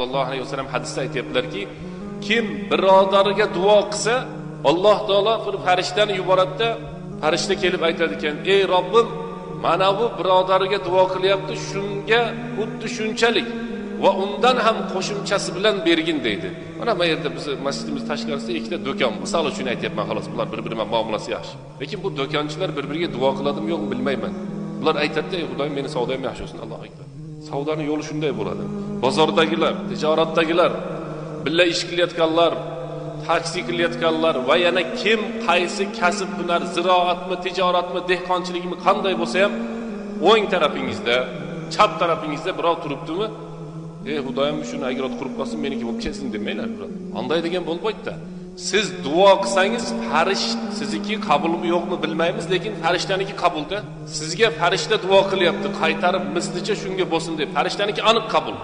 Allohu alayhi vasallam hadisda aytibdilarki, kim birodariga duo qilsa, Alloh taolo bir farishtani yuboradida, farishta kelib aytadi ekan: "Ey Robbim, mana bu birodariga duo qilyapti, shunga xuddi shunchalik va undan ham qo'shimchasi bilan bergin" deydi. Mana bu yerda biz masjidimiz tashqarisida ikkita do'kon, misol uchun aytayapman xolos, bular bir-biri bilan muomalasi yaxshi. Lekin bu do'konchilar bir-biriga duo qiladimi yo'qmi bilmayman. Ular aytadi: "Ey Xudoyim, meni savdoyim yaxshi bo'lsin." Allohu akbar. Savdoning yo'li shunday bo'ladi. Bozordagilar, tijoratdagilar, billa ish qilayotganlar, taksi qilayotganlar va yana kim qaysi kasb hunar, ziroatmi, tijoratmi, dehqonchilikmi qanday bo'lsa ham, o'ng tarafingizda, chap tarafingizda birov turibdimi? "Ey Xudoyim, shuni agar qurib qolsin, meniki bo'lib ketsin" demanglar, birodar. Qanday degan bo'lmaydi-da. Siz duo qilsangiz, farishta sizniki qabulmi yo'qmi bilmaymiz, lekin farishtaniki qabulda. Sizga farishta duo qilyapti, qaytarib mislicha shunga bo'lsin deb. Farishtaniki aniq qabul.